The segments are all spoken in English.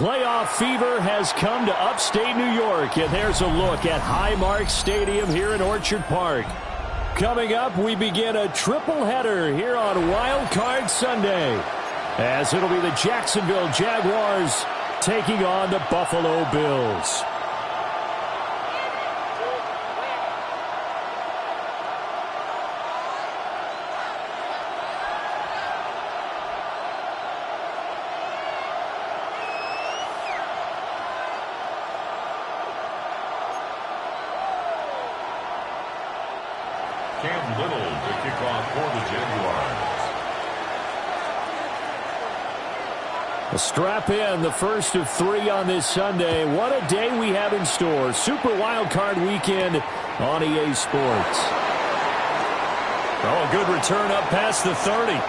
Playoff fever has come to upstate New York, and there's a look at Highmark Stadium here in Orchard Park. Coming up, we begin a triple header here on Wild Card Sunday, as it'll be the Jacksonville Jaguars taking on the Buffalo Bills. Strap in, the first of 3 on this Sunday. What a day we have in store. Super Wild Card Weekend on EA Sports. Oh, a good return up past the 30. And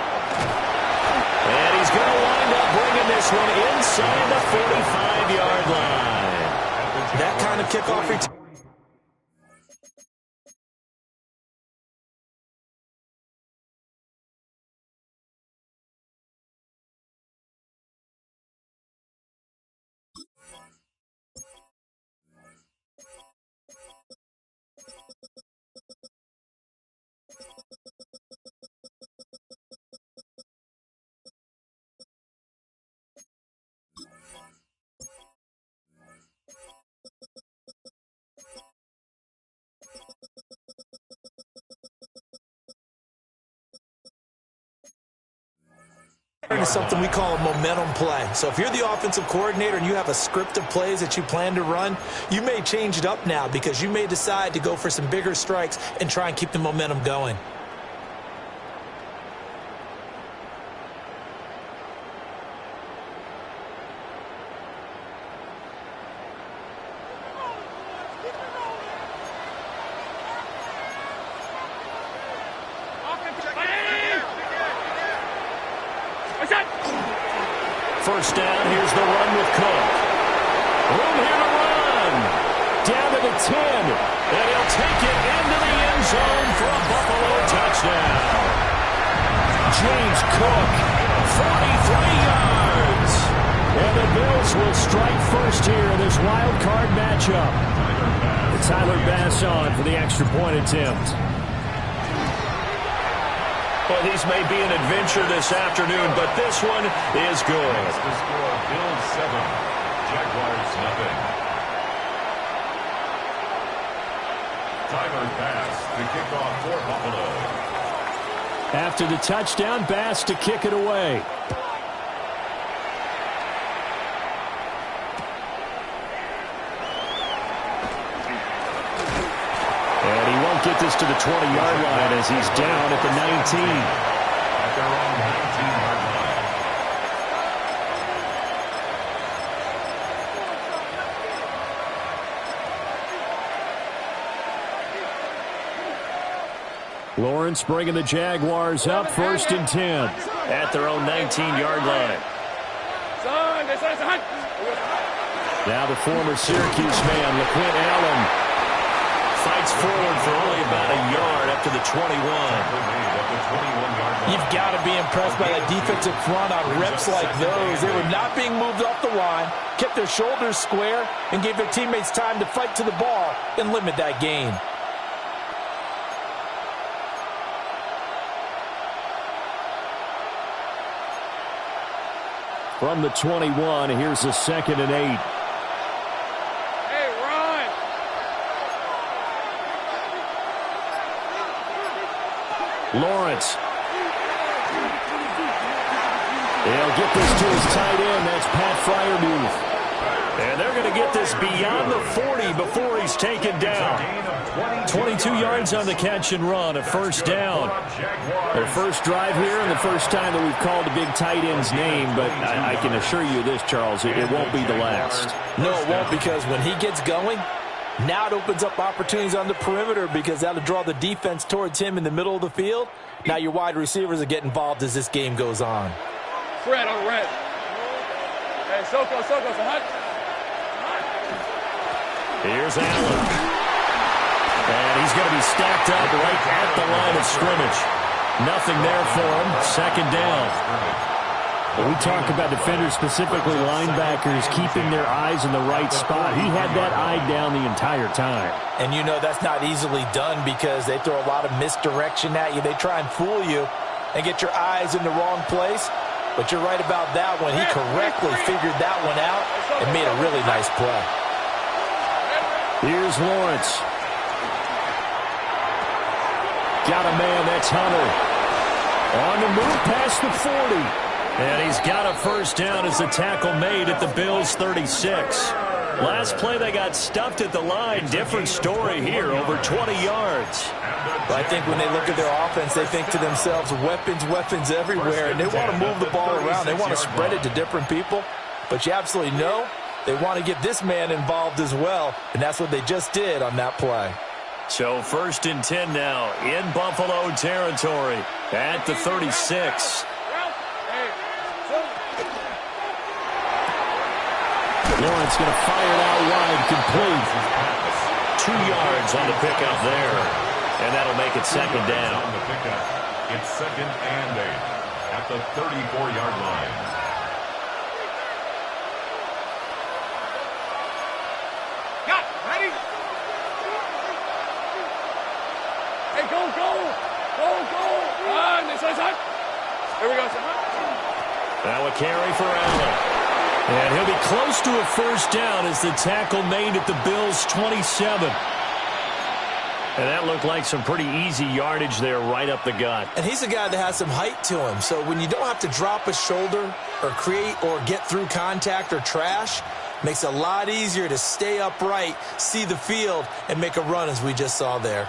he's going to wind up bringing this one inside the 45-yard line. That kind of kickoff return. Is something we call a momentum play. So if you're the offensive coordinator and you have a script of plays that you plan to run, you may change it up now because you may decide to go for some bigger strikes and try and keep the momentum going. First down, here's the run with Cook. Room here to run. Down to the 10. And he'll take it into the end zone for a Buffalo touchdown. James Cook, 43 yards. And the Bills will strike first here in this wild card matchup. Tyler Bass on for the extra point attempt. Well, these may be an adventure this afternoon, but this one is good. That's the score, Bills 7, Jaguars 0. Tyler Bass, the kickoff for Buffalo. After the touchdown, Bass to kick it away. Get this to the 20-yard line as he's down at the 19. At their own 19-yard line. Lawrence bringing the Jaguars up, 1st and 10 at their own 19-yard line. Now the former Syracuse man, LaQuint Allen, fights forward for only about a yard up to the 21. You've got to be impressed by that defensive front on reps like those. They were not being moved off the line, kept their shoulders square, and gave their teammates time to fight to the ball and limit that gain. From the 21, here's a 2nd and 8. Lawrence. They'll get this to his tight end. That's Pat Freiermuth. And they're going to get this beyond the 40 before he's taken down. 22 yards on the catch and run, a 1st down. Their first drive here and the first time that we've called a big tight end's name, but I can assure you this, Charles, it won't be the last. No, it won't, because when he gets going, now it opens up opportunities on the perimeter because that'll draw the defense towards him in the middle of the field. Now your wide receivers will get involved as this game goes on. Red on red. Hey, Soko, Here's Allen. And he's going to be stacked up right at the line of scrimmage. Nothing there for him. 2nd down. When we talk about defenders, specifically linebackers, keeping their eyes in the right spot, he had that eye down the entire time. And you know that's not easily done because they throw a lot of misdirection at you. They try and fool you and get your eyes in the wrong place. But you're right about that one. He correctly figured that one out and made a really nice play. Here's Lawrence. Got a man, that's Hunter. On the move past the 40. And he's got a first down as the tackle made at the Bills' 36. Last play they got stuffed at the line. Different story here, over 20 yards. But I think when they look at their offense, they think to themselves, weapons, weapons everywhere. And they want to move the ball around. They want to spread it to different people. But you absolutely know they want to get this man involved as well. And that's what they just did on that play. So 1st and 10 now in Buffalo territory at the 36. Lawrence going to fire it out wide, complete. 2 yards on the pickup there. And that'll make it 2nd down. On the pickup, it's 2nd and 8 at the 34-yard line. Got ready. Hey, go. This is it. Here we go, son. Now a carry for Allen. And he'll be close to a first down as the tackle made at the Bills' 27. And that looked like some pretty easy yardage there right up the gut. And he's a guy that has some height to him. So when you don't have to drop a shoulder or create or get through contact or trash, makes it a lot easier to stay upright, see the field, and make a run as we just saw there.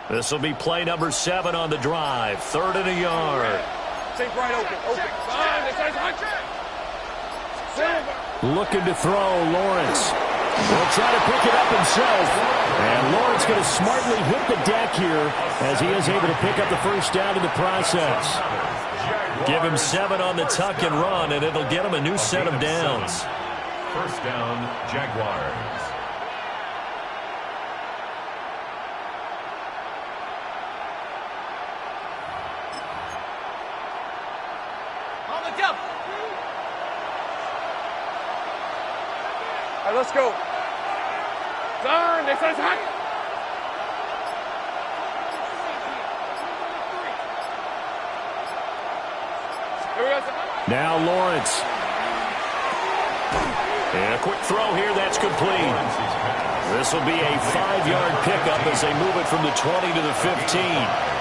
This will be play number 7 on the drive. 3rd and a yard. Stay right open. Looking to throw, Lawrence. He'll try to pick it up himself. And Lawrence going to smartly hit the deck here as he is able to pick up the first down in the process. Give him 7 on the tuck and run, and it'll get him a new set of downs. First down, Jaguars. All right, let's go. Turn. This is hot. Here we go. Now Lawrence. And a quick throw here. That's complete. This will be a 5-yard pickup as they move it from the 20 to the 15.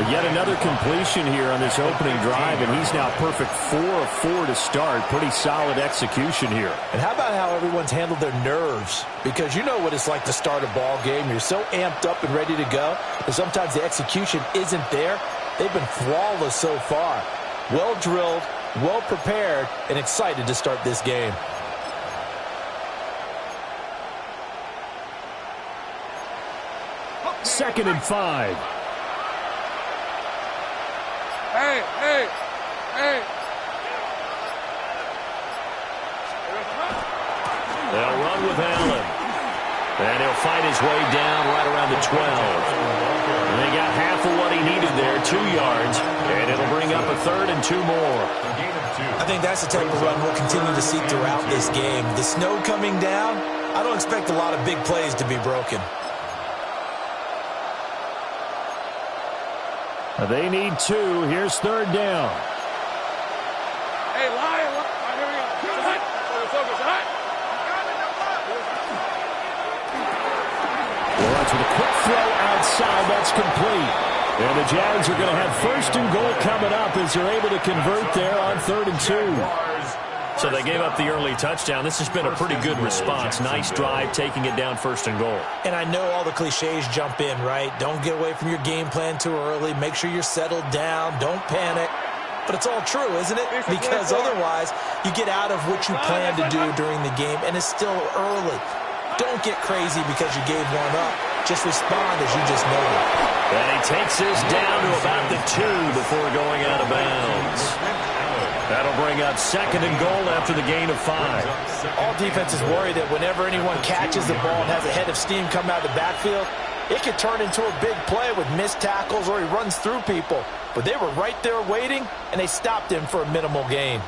Yet another completion here on this opening drive, and he's now perfect 4 of 4 to start. Pretty solid execution here. And how about how everyone's handled their nerves? Because you know what it's like to start a ball game. You're so amped up and ready to go, but sometimes the execution isn't there. They've been flawless so far. Well drilled, well prepared, and excited to start this game. Second and 5. Hey. They'll run with Allen. And he'll fight his way down right around the 12. And they got half of what he needed there, 2 yards. And it'll bring up a 3rd and 2 more. I think that's the type of run we'll continue to see throughout this game. The snow coming down, I don't expect a lot of big plays to be broken. They need 2. Here's 3rd down. Hey, Lion. All right, here we go. Focus. Lawrence with a quick throw outside. That's complete. And the Jags are going to have 1st and goal coming up as they're able to convert there on 3rd and 2. So they gave up the early touchdown. This has been a pretty good response. Nice drive, taking it down 1st and goal. And I know all the cliches jump in, right? Don't get away from your game plan too early. Make sure you're settled down. Don't panic. but it's all true, isn't it? Because otherwise, you get out of what you plan to do during the game, and it's still early. Don't get crazy because you gave one up. Just respond as you just noted. And he takes this down to about the 2 before going out of bounds. That'll bring up 2nd and goal after the gain of 5. All defenses worry that whenever anyone catches the ball and has a head of steam come out of the backfield, it could turn into a big play with missed tackles or he runs through people. But they were right there waiting, and they stopped him for a minimal gain.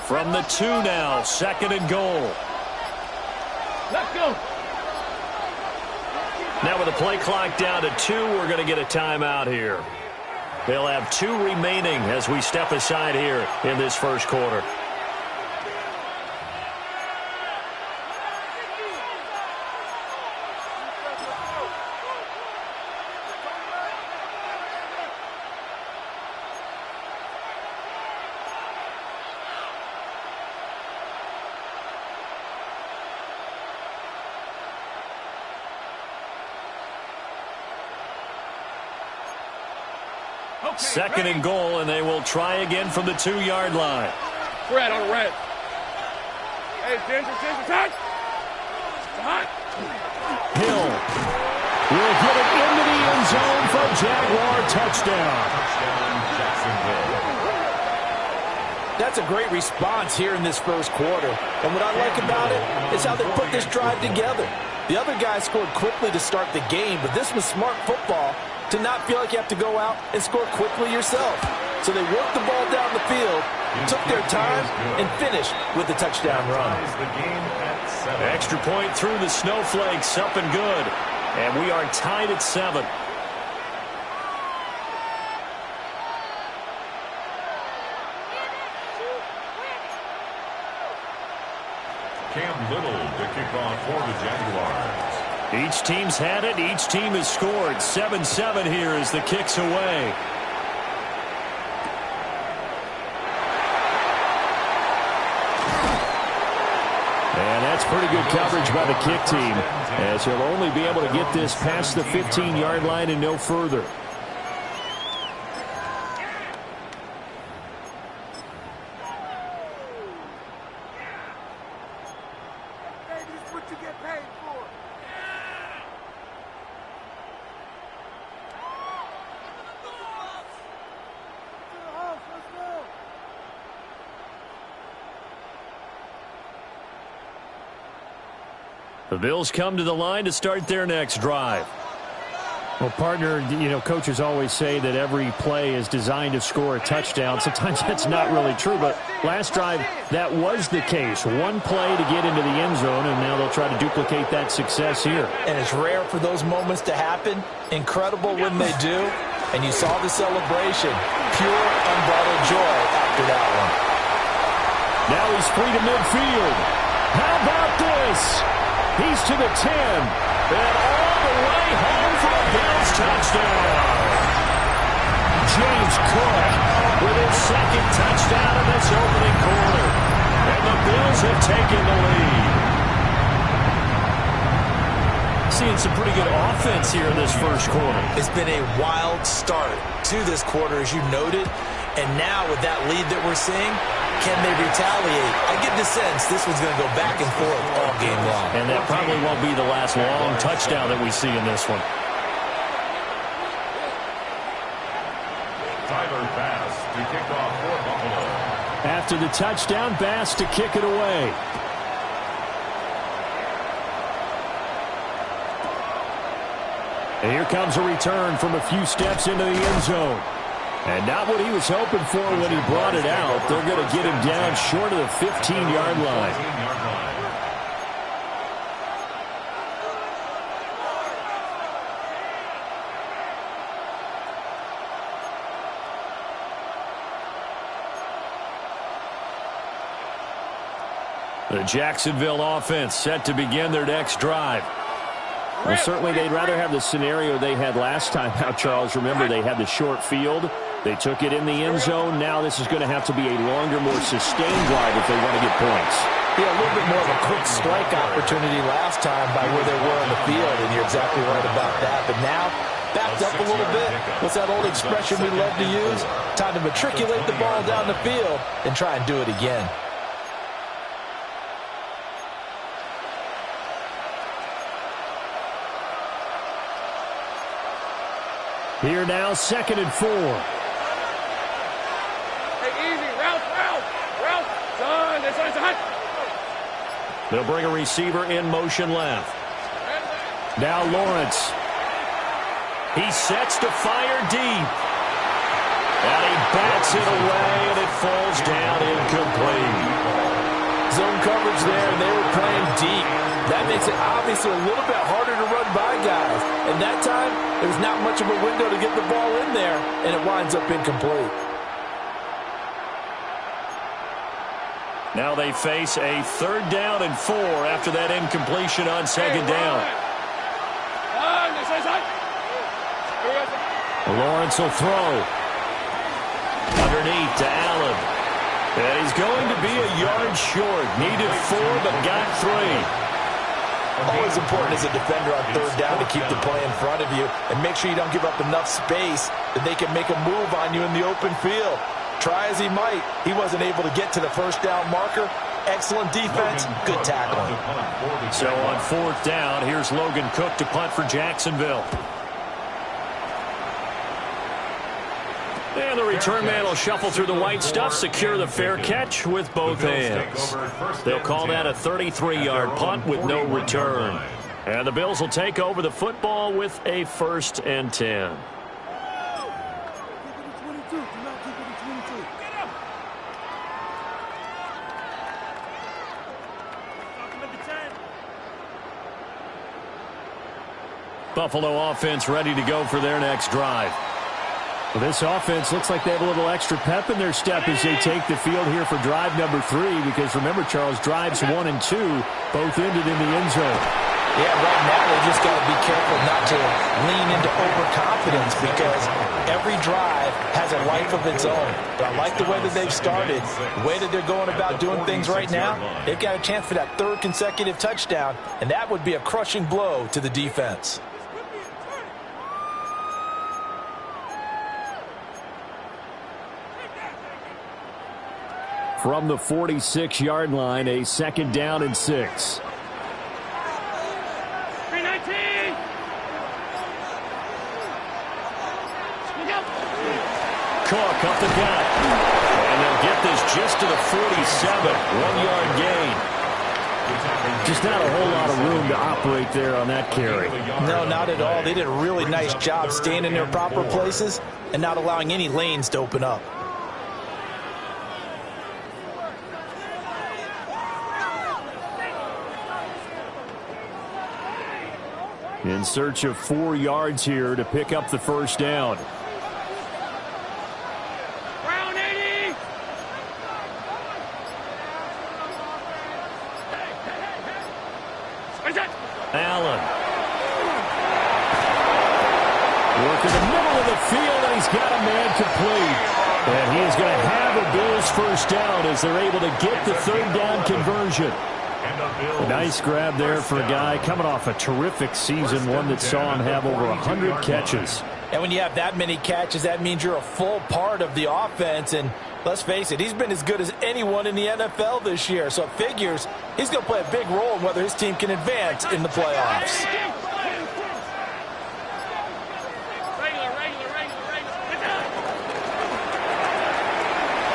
From the 2 now, 2nd and goal. Let's go. Now with the play clock down to 2, we're going to get a timeout here. They'll have 2 remaining as we step aside here in this first quarter. Okay, 2nd and goal, and they will try again from the 2-yard line. Red on red. Hey, Ginger, touch. Hot. Hill will get it into the end zone for a Jaguar touchdown. That's a great response here in this first quarter. And what I like about it is how they put this drive together. The other guys scored quickly to start the game, but this was smart football to not feel like you have to go out and score quickly yourself. So they worked the ball down the field, took their time, and finished with a touchdown run. Extra point through the snowflakes, up and good. And we are tied at 7. Cam Little to kick off for the Jaguars. Each team's had it. Each team has scored. 7-7 here as the kick's away. And that's pretty good coverage by the kick team, as he'll only be able to get this past the 15-yard line and no further. The Bills come to the line to start their next drive. Well, partner, you know, coaches always say that every play is designed to score a touchdown. Sometimes that's not really true, but last drive, that was the case. One play to get into the end zone, and now they'll try to duplicate that success here. And it's rare for those moments to happen. Incredible when they do. And you saw the celebration. Pure, unbridled joy after that one. Now he's free to midfield. How about this? He's to the 10. And all the way home for a Bills touchdown. James Cook with his 2nd touchdown in this opening quarter. And the Bills have taken the lead. Seeing some pretty good offense here in this first quarter. It's been a wild start to this quarter, as you noted. And now with that lead that we're seeing, can they retaliate? I get the sense this one's going to go back and forth all game long. And that probably won't be the last long touchdown that we see in this one. Tyler Bass to kick off for Buffalo. After the touchdown, Bass to kick it away. And here comes a return from a few steps into the end zone. And not what he was hoping for when he brought it out. They're going to get him down short of the 15-yard line. The Jacksonville offense set to begin their next drive. Well, certainly they'd rather have the scenario they had last time out, Charles. Remember, they had the short field. They took it in the end zone. Now this is going to have to be a longer, more sustained drive if they want to get points. Yeah, a little bit more of a quick strike opportunity last time by where they were on the field, and you're exactly right about that. But now, backed up a little bit. What's that old expression we love to use? Time to matriculate the ball down the field and try and do it again. Here now, 2nd and 4. Hey, easy. Route. Son, this one's hot. They'll bring a receiver in motion left. Now Lawrence. He sets to fire deep. And he bats it away, and it falls down incomplete. Zone coverage there, and they were playing deep. That makes it obviously a little bit harder to run by guys. And that time, there was not much of a window to get the ball in there, and it winds up incomplete. Now they face a 3rd down and 4 after that incompletion on 2nd down. Lawrence will throw. Underneath to Allen. And he's going to be a yard short. Needed 4, but got 3. Always important as a defender on 3rd down to keep the play in front of you and make sure you don't give up enough space that they can make a move on you in the open field. Try as he might, he wasn't able to get to the 1st down marker. Excellent defense, good tackling. So on 4th down, here's Logan Cook to punt for Jacksonville. And the return man will shuffle through the white stuff, secure the fair catch with both hands. They'll call that a 33-yard punt with no return. And the Bills will take over the football with a 1st and 10. Buffalo offense ready to go for their next drive. Well, this offense looks like they have a little extra pep in their step as they take the field here for drive number 3, because remember, Charles, drives 1 and 2 both ended in the end zone. Yeah, right now they just got to be careful not to lean into overconfidence, because every drive has a life of its own. But I like the way that they've started, the way that they're going about doing things right now. They've got a chance for that 3rd consecutive touchdown, and that would be a crushing blow to the defense. From the 46-yard line, a 2nd down and 6. 319. Cook up the gut. And they'll get this just to the 47. 1-yard gain. Just not a whole lot of room to operate there on that carry. No, not at all. They did a really nice job staying in their proper places and not allowing any lanes to open up. In search of 4 yards here to pick up the 1st down. Round 80. Allen. Work in the middle of the field, and he's got a man complete. And he is going to have a Bills 1st down as they're able to get the 3rd down conversion. A nice grab there for a guy coming off a terrific season, one that saw him have over 100 catches. And when you have that many catches, that means you're a full part of the offense. And let's face it, he's been as good as anyone in the NFL this year. So it figures he's going to play a big role in whether his team can advance in the playoffs.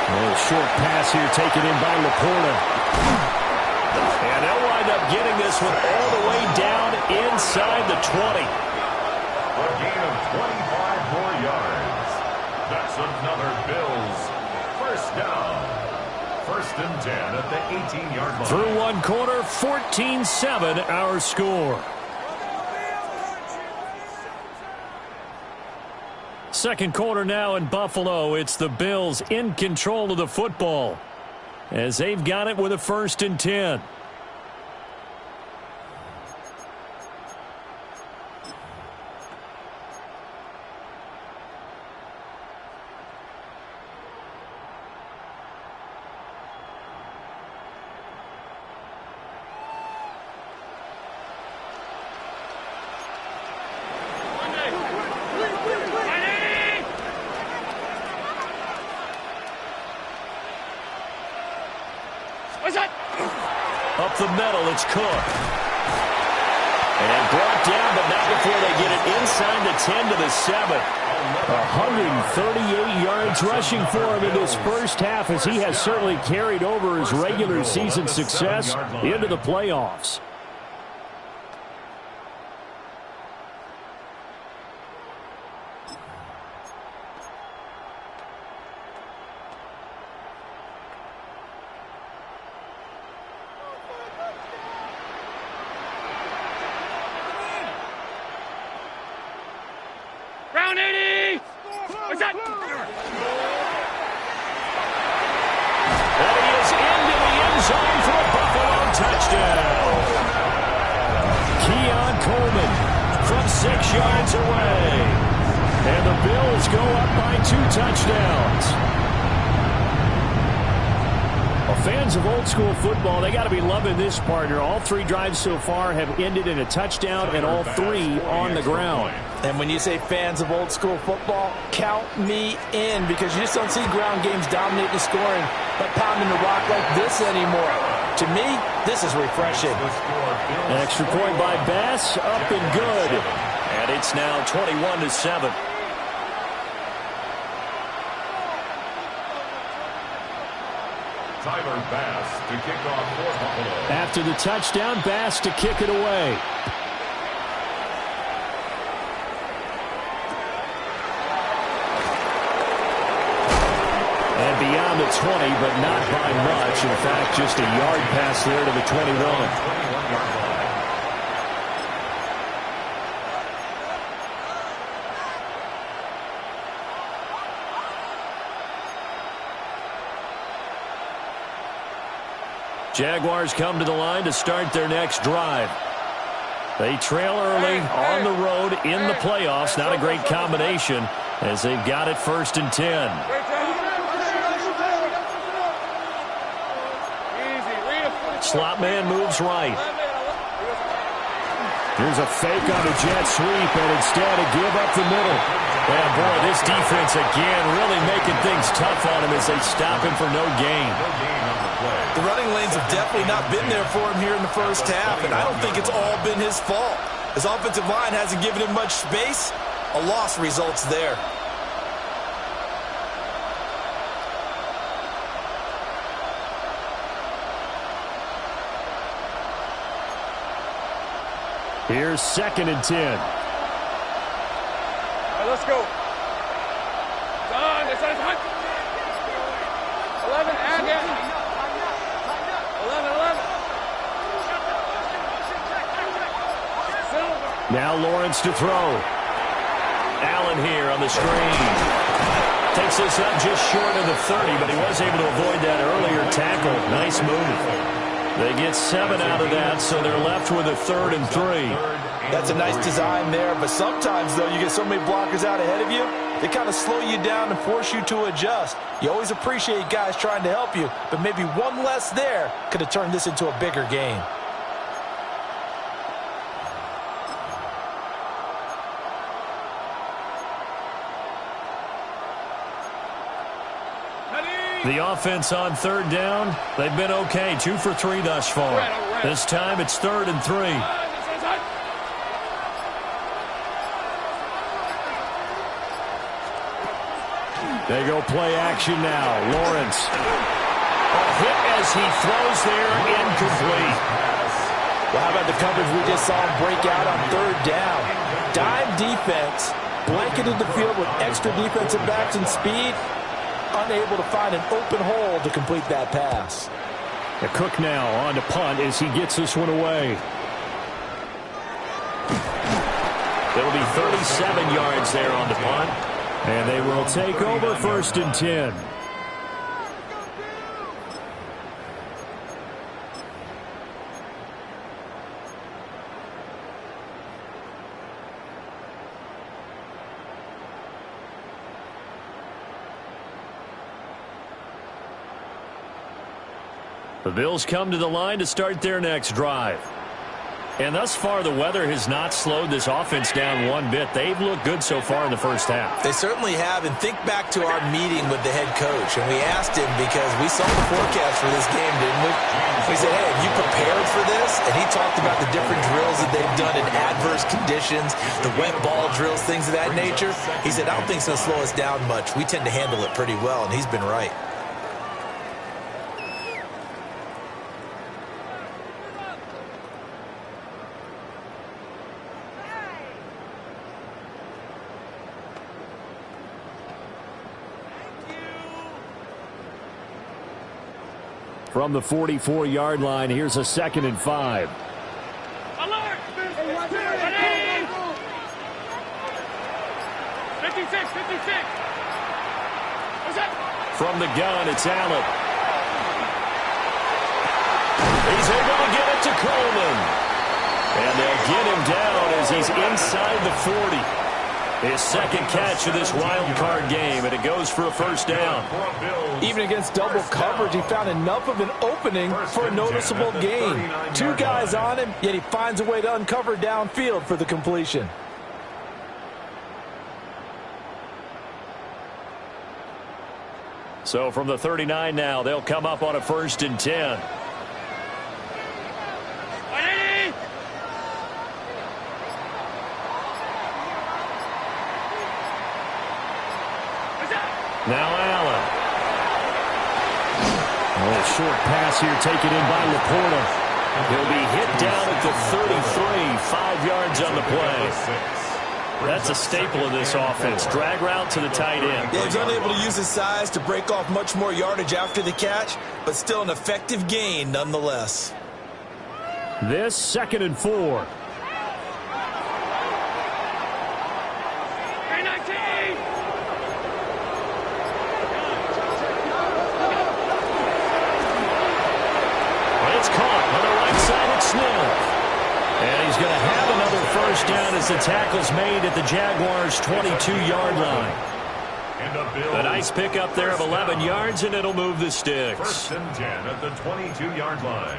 A short pass here taken in by Laporta. And they'll wind up getting this one all the way down inside the 20. A gain of 25 more yards. That's another Bills 1st down. 1st and 10 at the 18-yard line. Through one quarter, 14-7 our score. Second quarter now in Buffalo. It's the Bills in control of the football as they've got it with a 1st and 10. Up the middle, it's Cook. And brought down, but not before they get it inside the 10 to the 7. 138 yards rushing for him in this first half, as he has certainly carried over his regular season success into the playoffs. Round 80! What's that? And he is into the end zone for a Buffalo touchdown. Keon Coleman from 6 yards away. And the Bills go up by 2 touchdowns. Well, fans of old-school football, they got to be loving this, partner. All 3 drives so far have ended in a touchdown, and all 3 on the ground. And when you say fans of old-school football, count me in, because you just don't see ground games dominating the scoring but pounding the rock like this anymore. To me, this is refreshing. An extra point by Bass, up and good. And it's now 21-7. Tyler Bass to kick off for Buffalo. After the touchdown, Bass to kick it away. And beyond the 20, but not by much. In fact, just a yard pass there to the 21. 21-yard line. Jaguars come to the line to start their next drive. They trail early on the road in the playoffs. Not a great combination as they've got it 1st and 10. Slot man moves right. Here's a fake on the jet sweep, and instead a give up the middle. And boy, this defense again really making things tough on him as they stop him for no gain. The running lanes have definitely not been there for him here in the first half, and I don't think it's all been his fault. His offensive line hasn't given him much space. A loss results there. Here's 2nd and 10. All right, let's go. Done. This is hot. 11 and in. 11. Now Lawrence to throw. Allen here on the screen. Takes this up just short of the 30, but he was able to avoid that earlier tackle. Nice move. They get 7 out of that, so they're left with a 3rd and 3. That's a nice design there, but sometimes, though, you get so many blockers out ahead of you, they kind of slow you down and force you to adjust. You always appreciate guys trying to help you, but maybe one less there could have turned this into a bigger game. The offense on 3rd down, they've been okay. 2 for 3 thus far. This time it's 3rd and 3. They go play action now. Lawrence. A hit as he throws there, incomplete. Well, how about the coverage we just saw him break out on 3rd down? Dime defense, blanketed the field with extra defensive backs and speed, unable to find an open hole to complete that pass. The Cook now on to punt as he gets this one away. It'll be 37 yards there on the punt. And they will take over 1st and 10. The Bills come to the line to start their next drive. And thus far, the weather has not slowed this offense down one bit. They've looked good so far in the first half. They certainly have. And think back to our meeting with the head coach. And we asked him, because we saw the forecast for this game, didn't we? We said, hey, have you prepared for this? And he talked about the different drills that they've done in adverse conditions, the wet ball drills, things of that nature. He said, I don't think it's going to slow us down much. We tend to handle it pretty well, and he's been right. From the 44-yard line, here's a 2nd and 5. Alert! 56. What's that? From the gun, it's Allen. He's able to get it to Coleman. And they'll get him down as he's inside the 40. His second catch of this wild card game, and it goes for a first down. Even against double coverage, he found enough of an opening for a noticeable gain. 2 guys on him, yet he finds a way to uncover downfield for the completion. So from the 39 now, they'll come up on a 1st and 10. Now Allen. A short pass here taken in by Laporta. He'll be hit down at the 33, 5 yards on the play. That's a staple of this offense. Drag route to the tight end. Yeah, he's unable to use his size to break off much more yardage after the catch, but still an effective gain nonetheless. This 2nd and 4. It's caught on the right side at Smith. And he's going to have another first down as the tackle's made at the Jaguars' 22-yard line. A nice pickup there of 11 yards, and it'll move the sticks. 1st and 10 at the 22-yard line.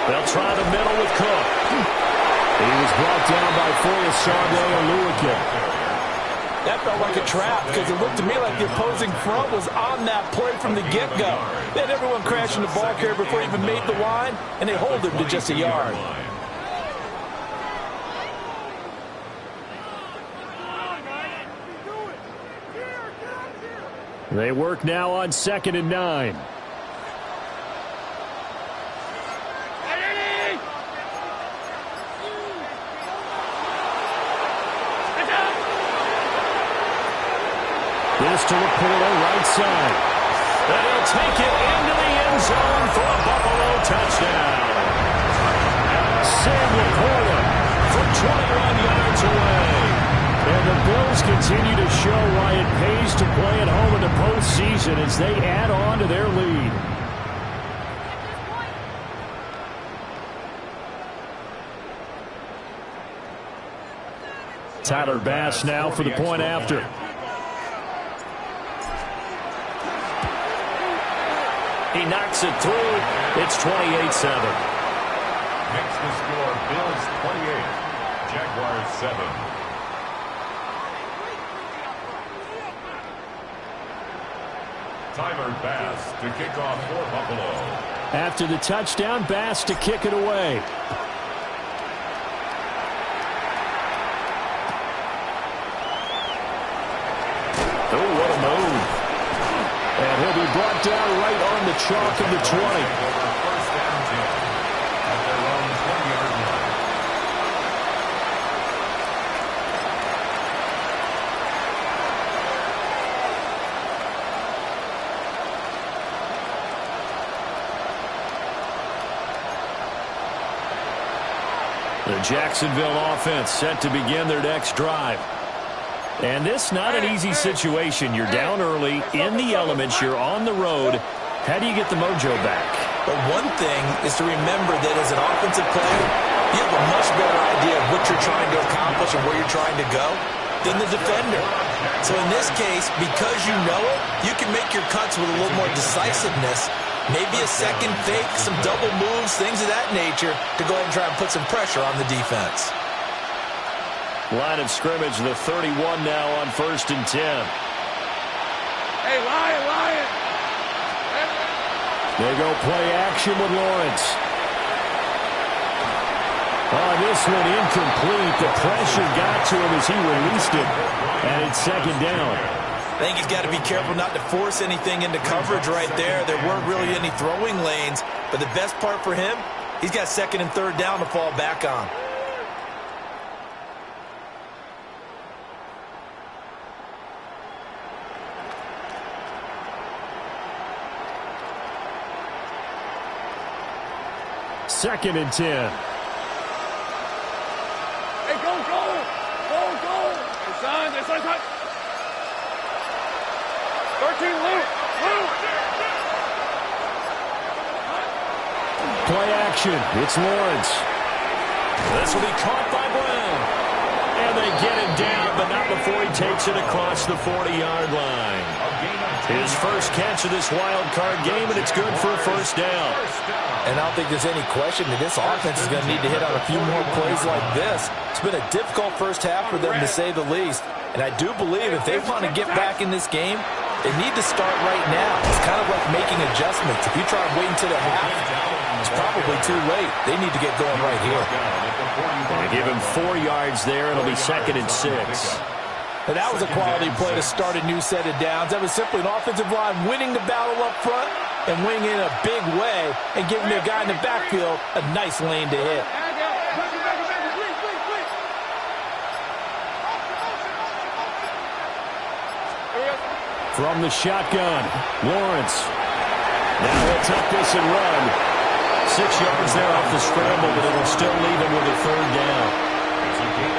They'll try the middle with Cook. He was brought down by Foyesade Oluwake. That felt like a trap because it looked to me like the opposing front was on that play from the get-go. They had everyone crashing the ball carrier before he even made the line, and they hold him to just a yard. They work now on 2nd and 9. This to Laporta, right side. And he'll take it into the end zone for a Buffalo touchdown. Sam Laporta from 21 yards away. And the Bills continue to show why it pays to play at home in the postseason as they add on to their lead. Tyler Bass now for the point after. He knocks it through. It's 28-7. Makes the score Bills 28, Jaguars 7. Tyler Bass to kick off for Buffalo. After the touchdown, Bass to kick it away. Oh, what a move. And he'll be brought down right on the chalk of the 20. First down 10 at their own 20-yard line. The Jacksonville offense set to begin their next drive. And this not an easy situation. You're down early, in the elements, you're on the road. How do you get the mojo back? But one thing is to remember that as an offensive player, you have a much better idea of what you're trying to accomplish and where you're trying to go than the defender. So in this case, because you know it, you can make your cuts with a little more decisiveness. Maybe a second fake, some double moves, things of that nature to go ahead and try and put some pressure on the defense. Line of scrimmage, the 31 now on 1st and 10. Hey, Lion! They go play action with Lawrence. Oh, this one incomplete. The pressure got to him as he released it. And it's 2nd down. I think he's got to be careful not to force anything into coverage right there. There weren't really any throwing lanes. But the best part for him, he's got 2nd and 3rd down to fall back on. Second and 10. Hey, go! Hey, son. 13, Luke! Play action. It's Lawrence. This will be caught by Brown. And they get him down, but not before he takes it across the 40-yard line. His first catch of this wild card game, and it's good for a 1st down. And I don't think there's any question that this offense is going to need to hit on a few more plays like this. It's been a difficult first half for them, to say the least. And I do believe if they want to get back in this game, they need to start right now. It's kind of like making adjustments. If you try and wait until the half, it's probably too late. They need to get going right here. They give him 4 yards there. It'll be 2nd and 6. And that was a quality play to start a new set of downs. That was simply an offensive line winning the battle up front and winning in a big way and giving their guy in the backfield a nice lane to hit. From the shotgun, Lawrence. Now he'll tuck this and run. 6 yards there off the scramble, but it'll still leave him with a 3rd down.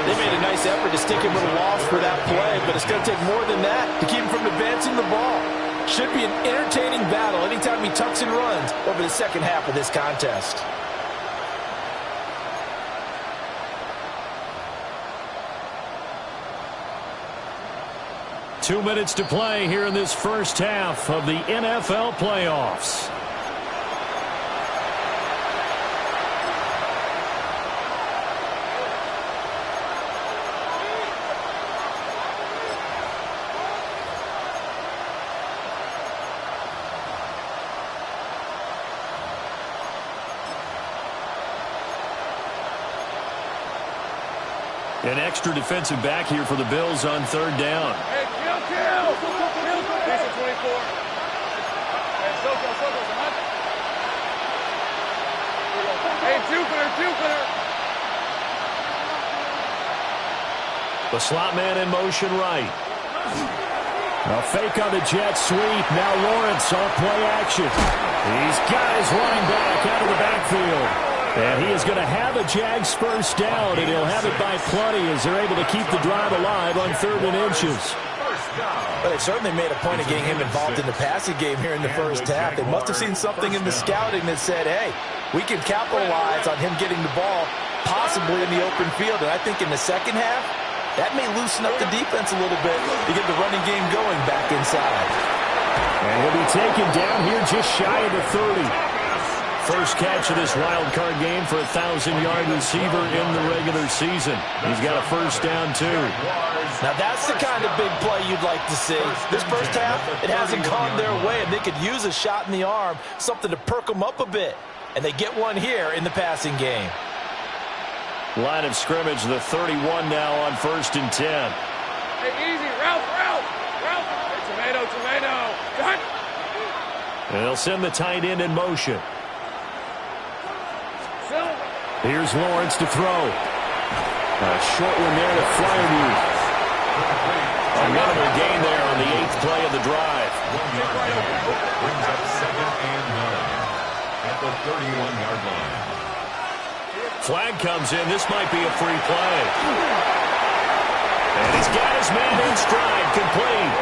They made a nice effort to stick him with a loss for that play, but it's going to take more than that to keep him from advancing the ball. Should be an entertaining battle anytime he tucks and runs over the second half of this contest. Two minutes to play here in this first half of the NFL playoffs. An extra defensive back here for the Bills on 3rd down. Hey, kill! Piece of 24. Hey, Soko, Hey, Jupiter! The slot man in motion right. A fake on the jet sweep. Now Lawrence on play action. He's got his running back out of the backfield. And he is going to have a Jags 1st down, and he'll have it by plenty as they're able to keep the drive alive on 3rd and inches. But they certainly made a point of getting him involved in the passing game here in the first half. They must have seen something in the scouting that said, hey, we can capitalize on him getting the ball possibly in the open field. And I think in the second half, that may loosen up the defense a little bit to get the running game going back inside. And he'll be taken down here just shy of the 30. First catch of this wild card game for a 1,000-yard receiver in the regular season. He's got a 1st down, too. Now, that's the kind of big play you'd like to see. This first half, it hasn't gone their way, and they could use a shot in the arm, something to perk them up a bit. And they get one here in the passing game. Line of scrimmage, the 31 now on 1st and 10. Hey, easy. Ralph. Hey, tomato. Cut. And they'll send the tight end in motion. Here's Lawrence to throw. A short one there to Fryermuth. A minimal gain there on the 8th play of the drive. Brings up 2nd and 9 at the 31-yard line. Flag comes in. This might be a free play. And he's got his man in stride, complete.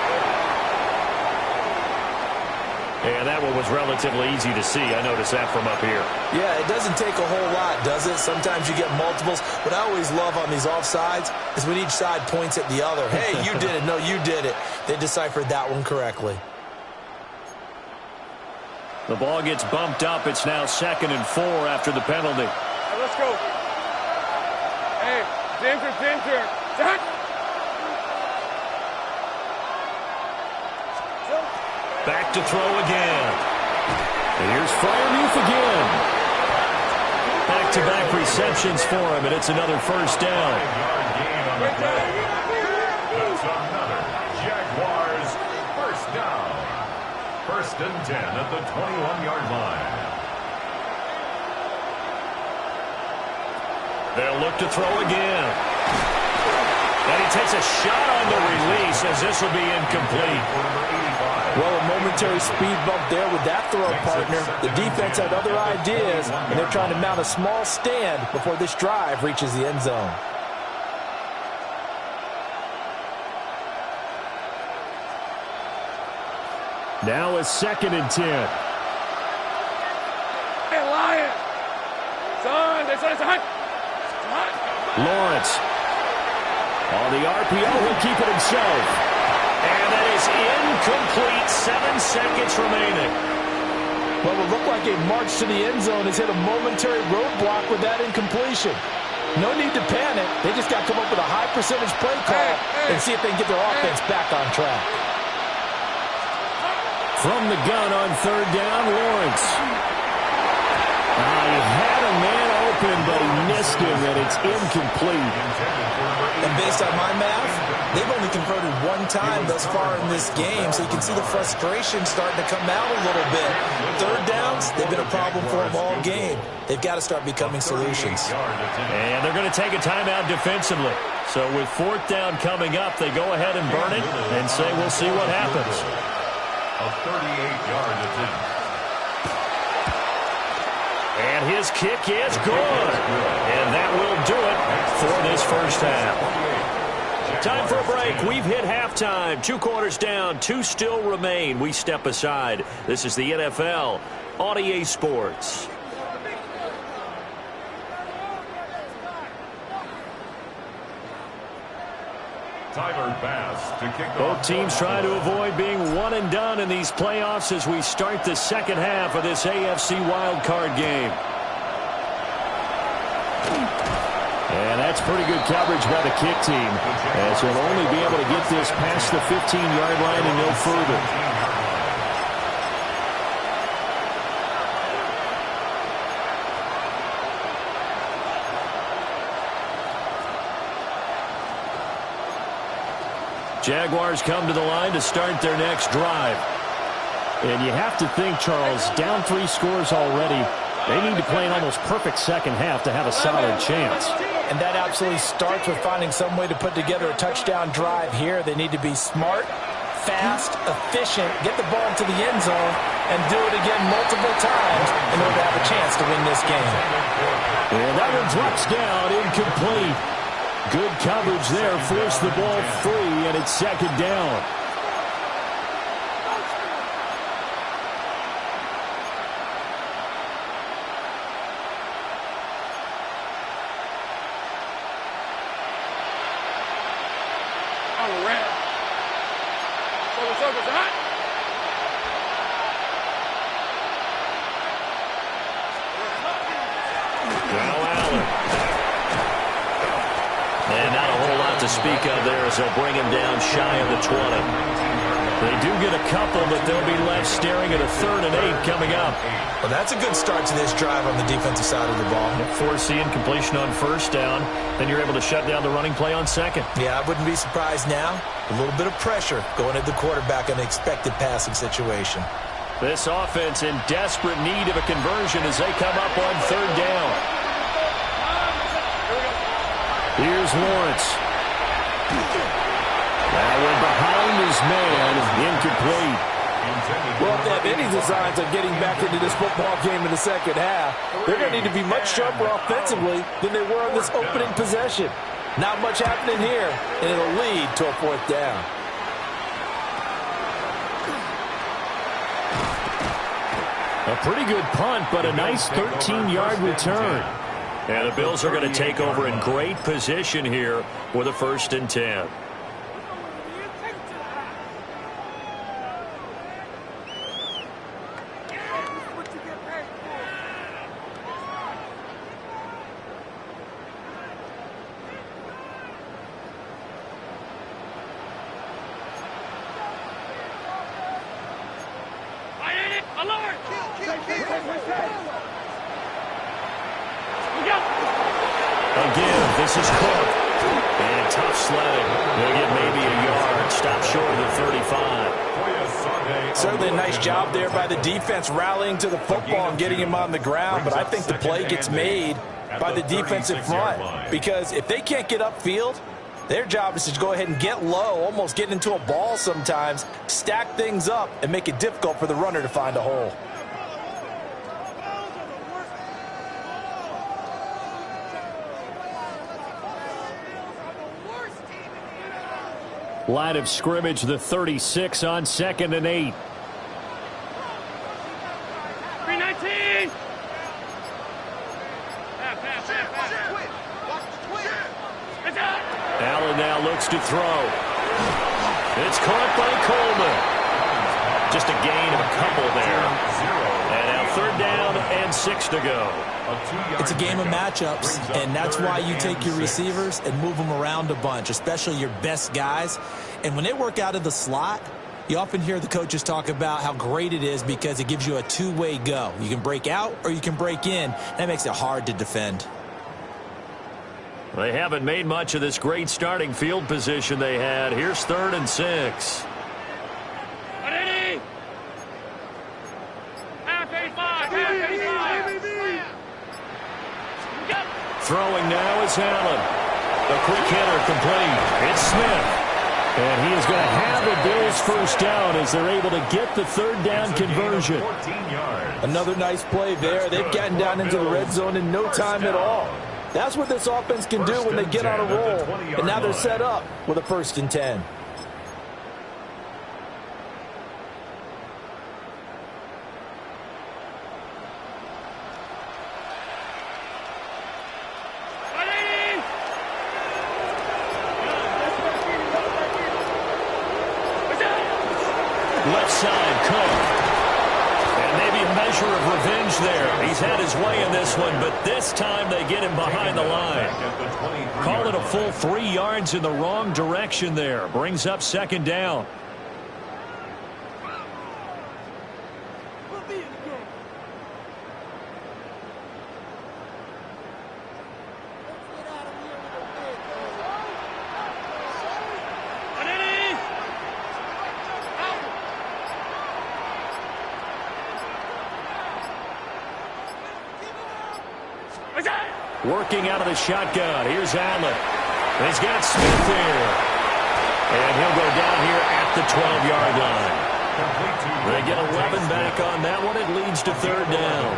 And that one was relatively easy to see. I noticed that from up here. Yeah, it doesn't take a whole lot, does it? Sometimes you get multiples. What I always love on these offsides is when each side points at the other. Hey, you did it. No, you did it. They deciphered that one correctly. The ball gets bumped up. It's now 2nd and 4 after the penalty. Right, let's go. Hey, center. Back to throw again. And here's Freiermuth again. Back-to-back receptions for him, and it's another first down. That's another Jaguars first down. 1st and 10 at the 21-yard line. They'll look to throw again. And he takes a shot on the release as this will be incomplete. Well, a momentary speed bump there with that throw, partner. The defense had other ideas, and they're trying to mount a small stand before this drive reaches the end zone. Now a 2nd and 10. Hey, Lion. Son, Lawrence. On the RPO, he'll keep it himself. And that is incomplete. 7 seconds remaining. Well, it looked like a march to the end zone has hit a momentary roadblock with that incompletion. No need to panic. They just got to come up with a high percentage play call and see if they can get their offense back on track. From the gun on 3rd down, Lawrence. He had a man open, but he missed him, and it's incomplete. And based on my math, they've only converted one time thus far in this game, so you can see the frustration starting to come out a little bit. 3rd downs, they've been a problem for them all game. They've got to start becoming solutions. And they're going to take a timeout defensively. So with 4th down coming up, they go ahead and burn it and say we'll see what happens. A 38-yard attempt. And his kick is good. And that will do it for this first half. Time for a break. We've hit halftime. 2 quarters down. 2 still remain. We step aside. This is the NFL on EA Sports. Both teams trying to avoid being one and done in these playoffs as we start the 2nd half of this AFC wildcard game. And that's pretty good coverage by the kick team, as they'll only be able to get this past the 15-yard line and no further. Jaguars come to the line to start their next drive. And you have to think, Charles, down 3 scores already. They need to play an almost perfect 2nd half to have a solid chance. And that absolutely starts with finding some way to put together a touchdown drive here. They need to be smart, fast, efficient, get the ball to the end zone, and do it again multiple times in order to have a chance to win this game. And that one drops down, incomplete. Good coverage there, forced the ball free, and it's 2nd down. To speak of there as they'll bring him down shy of the 20. They do get a couple, but they'll be left staring at a 3rd and 8 coming up. Well, that's a good start to this drive on the defensive side of the ball. Force the incompletion on 1st down, then you're able to shut down the running play on 2nd. Yeah, I wouldn't be surprised now. A little bit of pressure going at the quarterback in an expected passing situation. This offense in desperate need of a conversion as they come up on 3rd down. Here's Lawrence. That one behind his man, incomplete. Well, if they have any designs of getting back into this football game in the 2nd half, they're going to need to be much sharper offensively than they were on this opening possession. Not much happening here, and it'll lead to a 4th down. A pretty good punt, but a nice 13-yard return. And the Bills are going to take over in great position here with a 1st and 10. Again, this is Cook. And tough sledding. They'll get maybe a yard. Stop short of the 35. Certainly a nice job there by the defense rallying to the football and getting him on the ground. But I think the play gets made by the defensive front. Because if they can't get upfield, their job is to go ahead and get low, almost get into a ball sometimes, stack things up, and make it difficult for the runner to find a hole. Line of scrimmage, the 36 on 2nd and 8. 319. Allen now looks to throw. It's caught by Coleman. Just a gain of a couple there. And now 3rd down and 6 to go. It's a game of matchups, and that's why you take your receivers and move them around a bunch, especially your best guys. And when they work out of the slot, you often hear the coaches talk about how great it is because it gives you a two-way go. You can break out or you can break in. That makes it hard to defend. They haven't made much of this great starting field position they had. Here's 3rd and 6. Throwing now is Allen. A quick hitter complete. It's Smith. And he is going to have the Bills' 1st down as they're able to get the 3rd down conversion. Another nice play there. They've gotten down into the red zone in no time at all. That's what this offense can do when they get on a roll. And now they're set up with a 1st and 10. Left side, Cook. And maybe a measure of revenge there. He's had his way in this one, but this time they get him behind the line. Call it a full 3 yards in the wrong direction there. Brings up 2nd down. Working out of the shotgun. Here's Allen. He's got Smith here. And he'll go down here at the 12-yard line. They get 11 back on that one. It leads to 3rd down.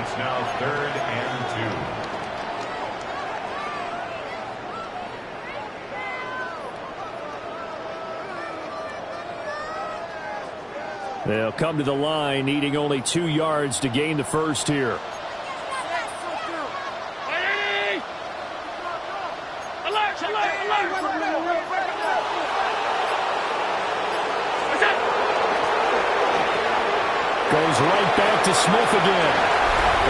It's now 3rd and 2. They'll come to the line, needing only 2 yards to gain the 1st here. Goes right back to Smith again.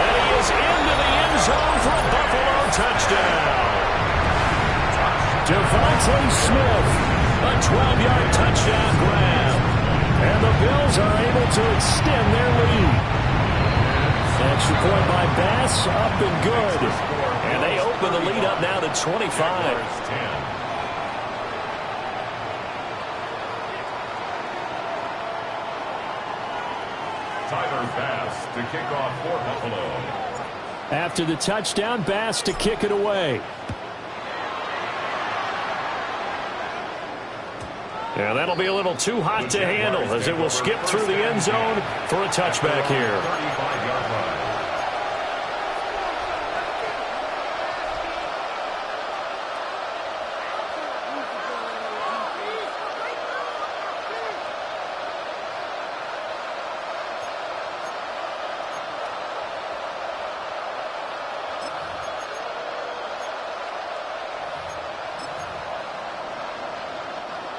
And he is into the end zone for a Buffalo touchdown. Devontae Smith, a 12-yard touchdown grab. And the Bills are able to extend their lead. Extra point by Bass, up and good. And they open the lead up now to 25. Bass to kick off for Buffalo. After the touchdown, Bass to kick it away. Yeah, that'll be a little too hot to handle as it will skip through the end zone for a touchback here. 35-yard line.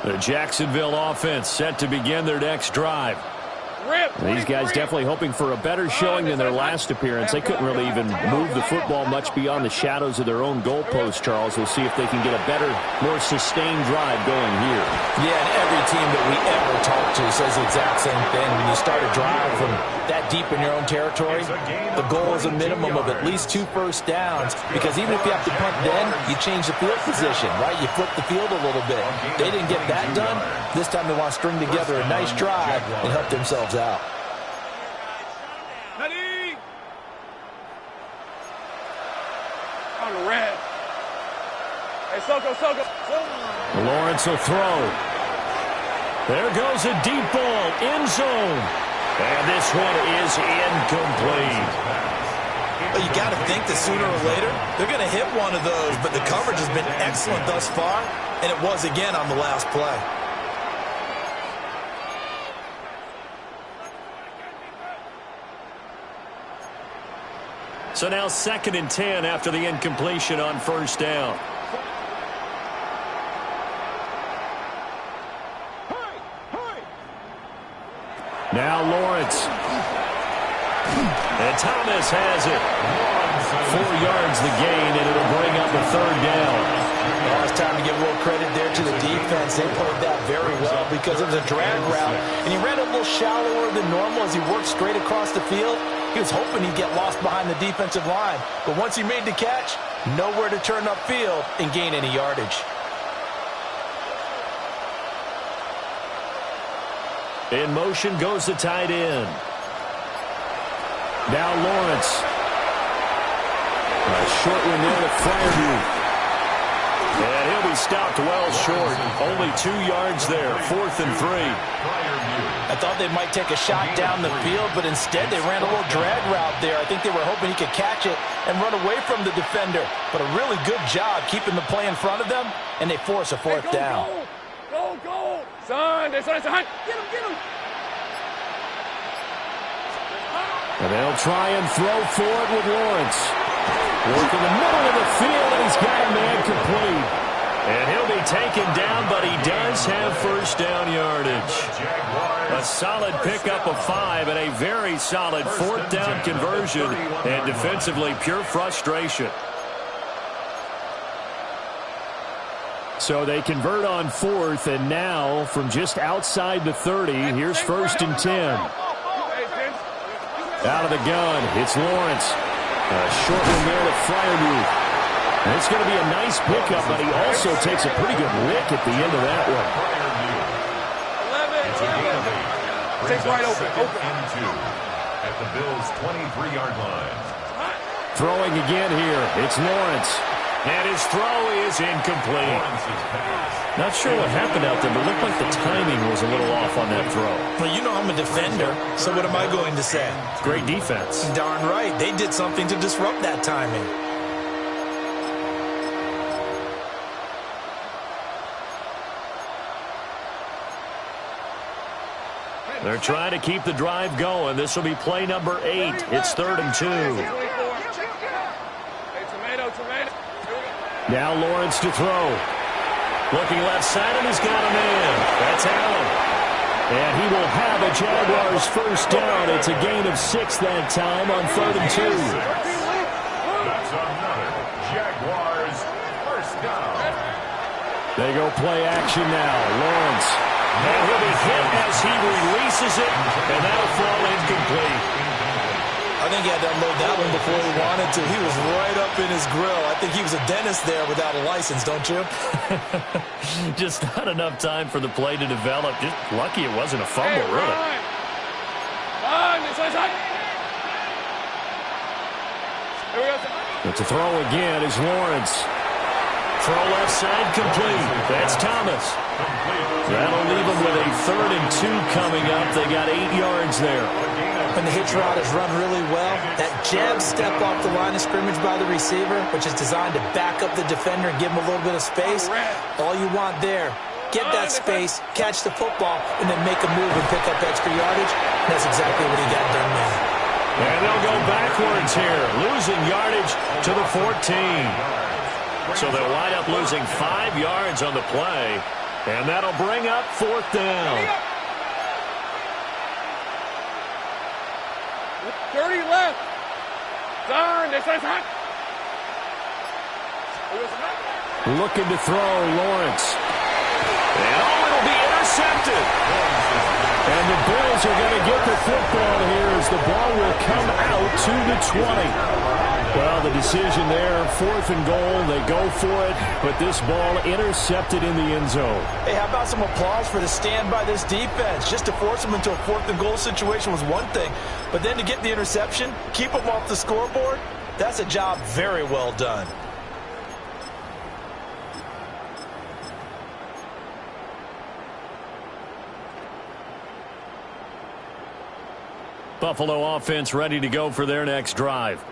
The Jacksonville offense set to begin their next drive. These guys definitely hoping for a better showing than their last appearance. They couldn't really even move the football much beyond the shadows of their own goalpost, Charles. We'll see if they can get a better, more sustained drive going here. Yeah, and every team that we ever talk to says the exact same thing. When you start a drive from that deep in your own territory, the goal is a minimum of at least 2 first downs, because even if you have to punt then, you change the field position, right? You flip the field a little bit. They didn't get that done. This time they want to string together a nice drive and help themselves out. Ready? On the red. Hey, Soko. Lawrence will throw. There goes a deep ball, end zone. And this one is incomplete. Well, you got to think that sooner or later they're going to hit one of those, but the coverage has been excellent thus far, and it was again on the last play. So now 2nd and 10 after the incompletion on first down. Now Lawrence. And Thomas has it. 4 yards the gain, and it'll bring up a 3rd down. Well, it's time to give a little credit there to the defense. They played that very well because it was a drag route, and he ran a little shallower than normal as he worked straight across the field. He was hoping he'd get lost behind the defensive line, but once he made the catch, nowhere to turn upfield and gain any yardage. In motion goes the tight end. Now Lawrence. A short one there to Fryermuth. And he'll be stopped well short. Only 2 yards there. 4th and 3. I thought they might take a shot down the field, but instead they ran a little drag route there. I think they were hoping he could catch it and run away from the defender. But a really good job keeping the play in front of them, and they force a 4th down. Go. Son. Get him. And they'll try and throw for it with Lawrence. Work in the middle of the field, and he's got a man complete. And he'll be taken down, but he does have first down yardage. A solid pickup of 5 and a very solid 4th down conversion. And defensively, pure frustration. So they convert on 4th, and now from just outside the 30, here's 1st and 10. Out of the gun, it's Lawrence. A short one there to Fryermuth. And it's going to be a nice pickup, but he also takes a pretty good lick at the end of that one. 11. Takes right open. At the Bills' 23-yard line. Throwing again here, it's Lawrence. And his throw is incomplete. Not sure what happened out there, but it looked like the timing was a little off on that throw. Well, you know I'm a defender, so what am I going to say? Great defense. Darn right. They did something to disrupt that timing. They're trying to keep the drive going. This will be play number 8. It's 3rd and 2. Now Lawrence to throw. Looking left side, and he's got a man. That's Allen. And he will have a Jaguars first down. It's a gain of 6 that time on 3rd and 2. That's another Jaguars first down. They go play action now. Lawrence. And he'll be hit as he releases it, and that'll fall incomplete. I think he had to unload that one before he wanted to. He was right up in his grill. I think he was a dentist there without a license, don't you? Just not enough time for the play to develop. Just lucky it wasn't a fumble, really. But to throw again is Lawrence. Throw left side complete. That's Thomas. That'll leave them with a 3rd and 2 coming up. They got 8 yards there. And the hitch route is run really well. That jab step off the line of scrimmage by the receiver, which is designed to back up the defender and give him a little bit of space. All you want there, get that space, catch the football, and then make a move and pick up extra yardage. And that's exactly what he got done there. And they'll go backwards here, losing yardage to the 14. So they'll wind up losing 5 yards on the play. And that'll bring up 4th down. 30 left. Done. They say hot. Looking to throw, Lawrence. And it'll be intercepted. And the Bills are going to get the football here as the ball will come out to the 20. Well, the decision there, 4th and goal, they go for it, but this ball intercepted in the end zone. Hey, how about some applause for the stand by this defense? Just to force them into a 4th and goal situation was one thing, but then to get the interception, keep them off the scoreboard, that's a job very well done. Buffalo offense ready to go for their next drive.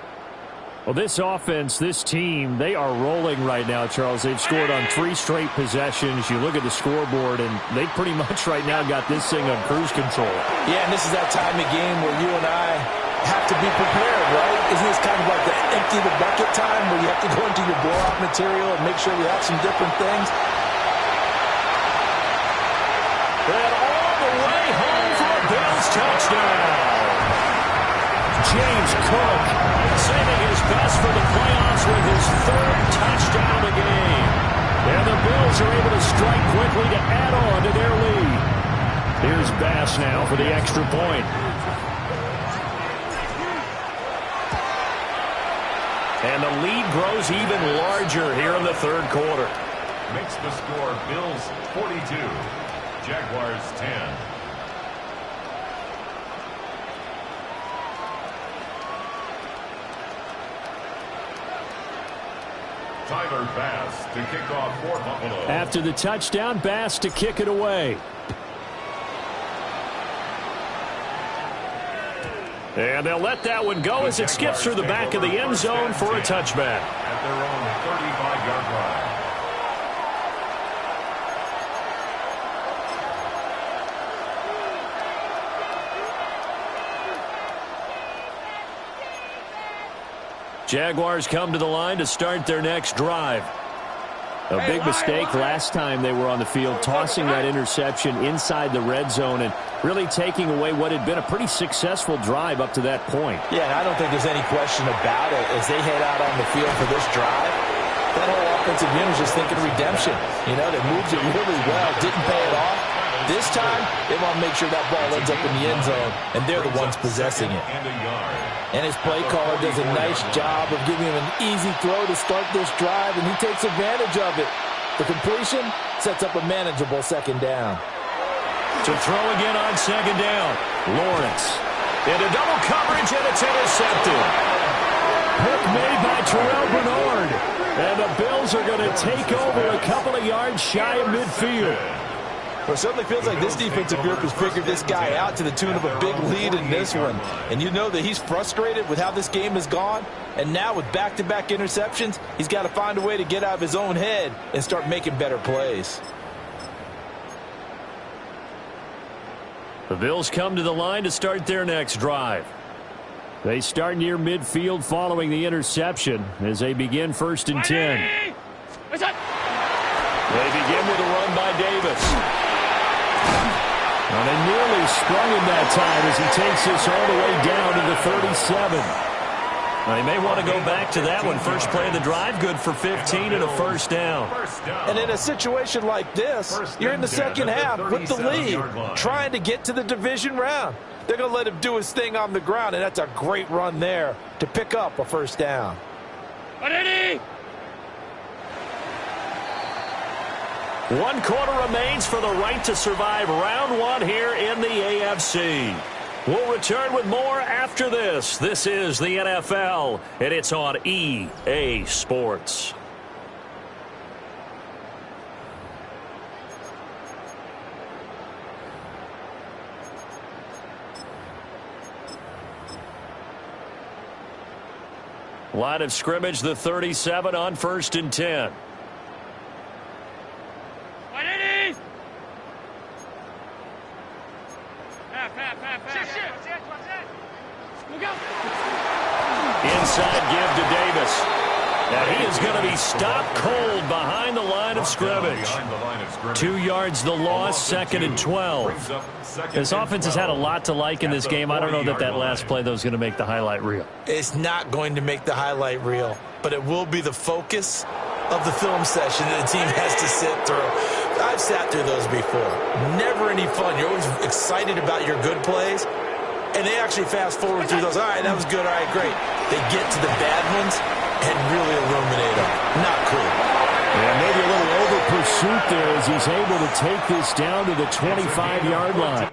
Well, this offense, this team, they are rolling right now, Charles. They've scored on 3 straight possessions. You look at the scoreboard, and they pretty much right now got this thing on cruise control. Yeah, and this is that time of game where you and I have to be prepared, right? Isn't this kind of like the empty the bucket time where you have to go into your blowout material and make sure we have some different things? And all the way home for a Bills touchdown. James Cook saving his best for the playoffs with his 3rd touchdown of the game. And the Bills are able to strike quickly to add on to their lead. Here's Bass now for the extra point. And the lead grows even larger here in the 3rd quarter. Makes the score Bills 42, Jaguars 10. Tyler Bass to kick off for Buffalo. After the touchdown, Bass to kick it away. And they'll let that one go as it skips through the back of the end zone for a touchback. At their own 35-yard line. Jaguars come to the line to start their next drive. A big mistake last time they were on the field, tossing that interception inside the red zone and really taking away what had been a pretty successful drive up to that point. Yeah, and I don't think there's any question about it. As they head out on the field for this drive, that whole offensive unit is just thinking redemption. You know, they moved it really well, didn't pay it off. This time, they want to make sure that ball ends up in the end zone, and they're the ones possessing it. And his play caller does a nice job of giving him an easy throw to start this drive, and he takes advantage of it. The completion sets up a manageable 2nd down. To throw again on 2nd down. Lawrence. Into double coverage, and it's intercepted. Pick made by Terrell Bernard. And the Bills are going to take over a couple of yards shy of midfield. Well, it certainly feels like this defensive group has figured this guy out to the tune of a big lead in this one. And you know that he's frustrated with how this game has gone. And now with back-to-back interceptions, he's got to find a way to get out of his own head and start making better plays. The Bills come to the line to start their next drive. They start near midfield following the interception as they begin 1st and 10. They begin with a run by Davis. And they nearly sprung him that time as he takes this all the way down to the 37. They may want to go back to that one. First play of the drive, good for 15 and a 1st down. And in a situation like this, you're in the 2nd half with the lead, trying to get to the division round. They're going to let him do his thing on the ground, and that's a great run there to pick up a 1st down. One quarter remains for the right to survive round 1 here in the AFC. We'll return with more after this. This is the NFL, and it's on EA Sports. Line of scrimmage, the 37 on 1st and 10. Inside give to Davis. And he is going to be stopped cold behind the line of scrimmage. 2 yards the loss, 2nd and 12. This offense has had a lot to like in this game. I don't know that that last play, though, is going to make the highlight reel. It's not going to make the highlight reel, but it will be the focus of the film session that the team has to sit through. I've sat through those before. Never any fun. You're always excited about your good plays, and they actually fast forward through those. All right, that was good. All right, great. They get to the bad ones and really illuminate them. Not cool. And maybe a little over pursuit there as he's able to take this down to the 25-yard line.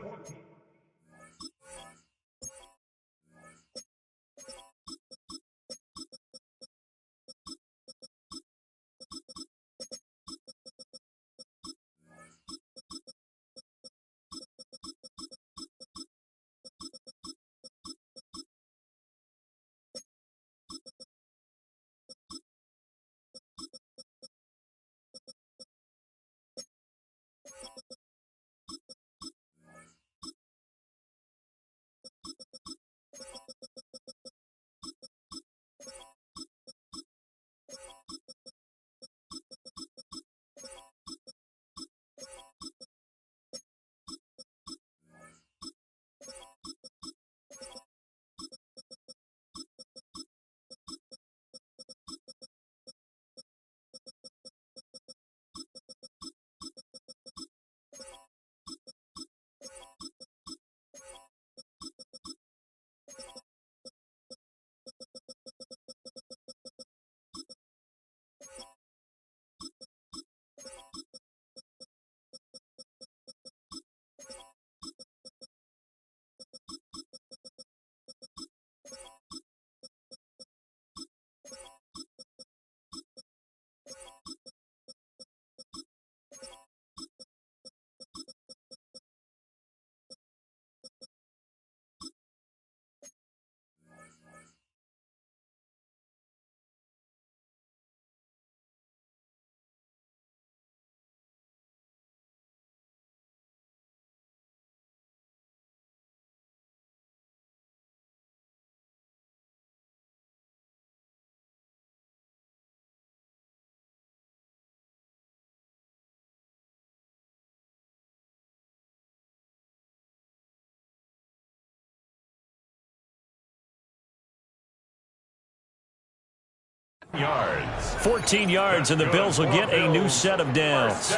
Yards. 14 yards, and the Bills will get a new set of downs.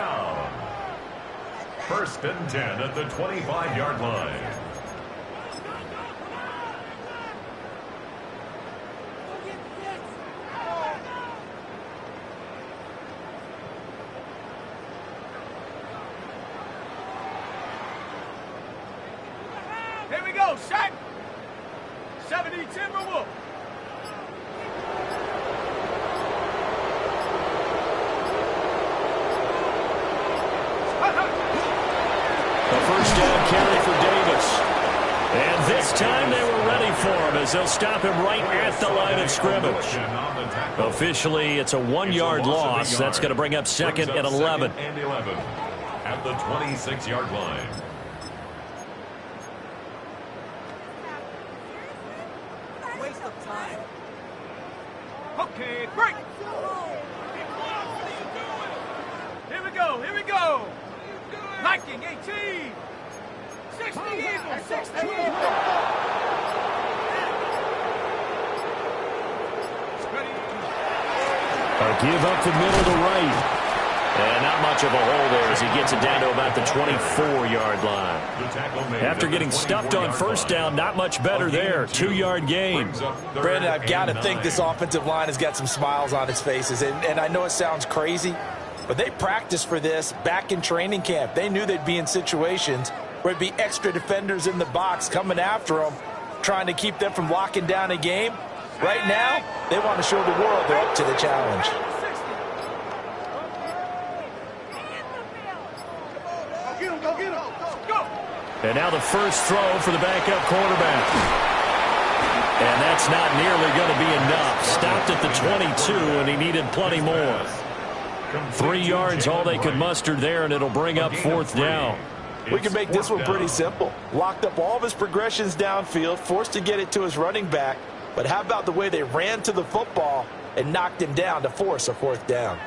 First and 10 at the 25-yard line. Here we go, Shaq. 70 Timberwolves. The first down carry for Davis. And this time they were ready for him as they'll stop him right at the line of scrimmage. Officially, it's a 1-yard loss. That's going to bring up 2nd and 11. At the 26-yard line. Waste of time. Okay, break. Here we go, here we go. Liking 18. 60 Eagles, 60 Eagles. A give up the middle to right. And not much of a hole there as he gets it down to about the 24-yard line. After getting stuffed on first down, not much better there. 2-yard gain. Brandon, I've got to think this offensive line has got some smiles on its faces. And I know it sounds crazy, but they practiced for this back in training camp. They knew they'd be in situations where there'd be extra defenders in the box coming after them, trying to keep them from locking down a game. Right now, they want to show the world they're up to the challenge. And now the first throw for the backup quarterback. And that's not nearly going to be enough. Stopped at the 22, and he needed plenty more. 3 yards, all they could muster there, and it'll bring up 4th down. We can make this one pretty simple. Locked up all of his progressions downfield, forced to get it to his running back. But how about the way they ran to the football and knocked him down to force a 4th down.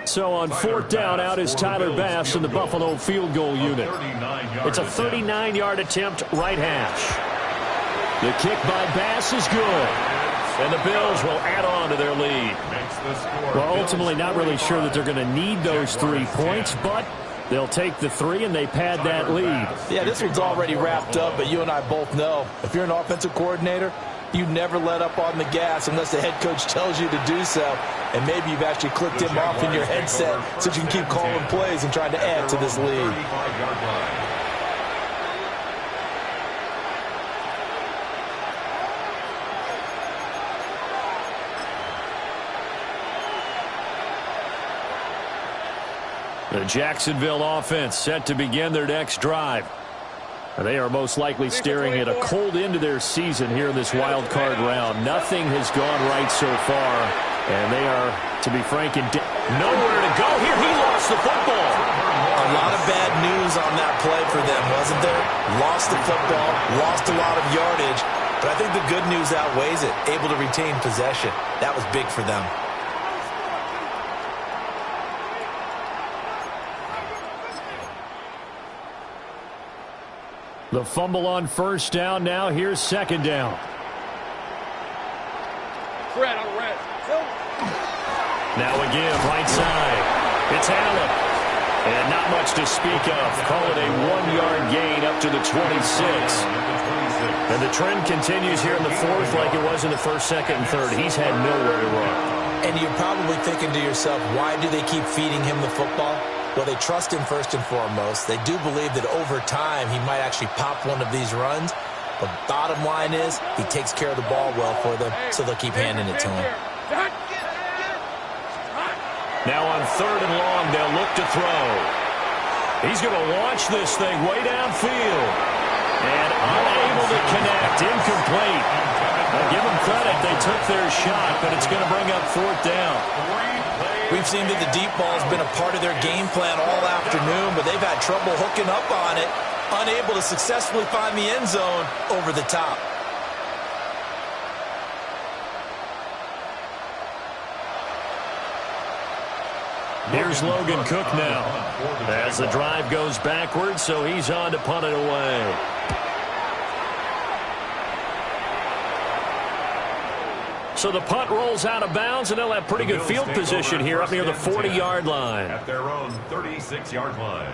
So on 4th down, out is Tyler Bass in the Buffalo field goal unit. It's a 39-yard attempt, right hash. The kick by Bass is good. And the Bills will add on to their lead. Well, ultimately not really sure that they're going to need those 3 points, but they'll take the 3 and they pad that lead. Yeah, this one's already wrapped up, but you and I both know if you're an offensive coordinator, you never let up on the gas unless the head coach tells you to do so. And maybe you've actually clicked him off in your headset so you can keep calling plays and trying to add to this lead. The Jacksonville offense set to begin their next drive. They are most likely staring at a cold end to their season here in this wild card round. Nothing has gone right so far, and they are, to be frank, nowhere to go here. He lost the football. A lot of bad news on that play for them, wasn't there? Lost the football, lost a lot of yardage, but I think the good news outweighs it. Able to retain possession. That was big for them. The fumble on 1st down. Now here's 2nd down. Red on red. Now again, right side. It's Allen. And not much to speak of. Call it a 1-yard gain up to the 26. And the trend continues here in the 4th like it was in the 1st, 2nd, and 3rd. He's had nowhere to run. And you're probably thinking to yourself, why do they keep feeding him the football? Well, they trust him first and foremost. They do believe that over time he might actually pop one of these runs. But bottom line is he takes care of the ball well for them, so they'll keep handing it to him. Now on 3rd and long, they'll look to throw. He's going to launch this thing way downfield. And unable to connect. Incomplete. I'll give them credit. They took their shot, but it's going to bring up 4th down. We've seen that the deep ball has been a part of their game plan all afternoon, but they've had trouble hooking up on it, unable to successfully find the end zone over the top. Here's Logan Cook now as the drive goes backwards, so he's on to punt it away. So the punt rolls out of bounds, and they'll have pretty good field position here up near the 40-yard line. At their own 36-yard line.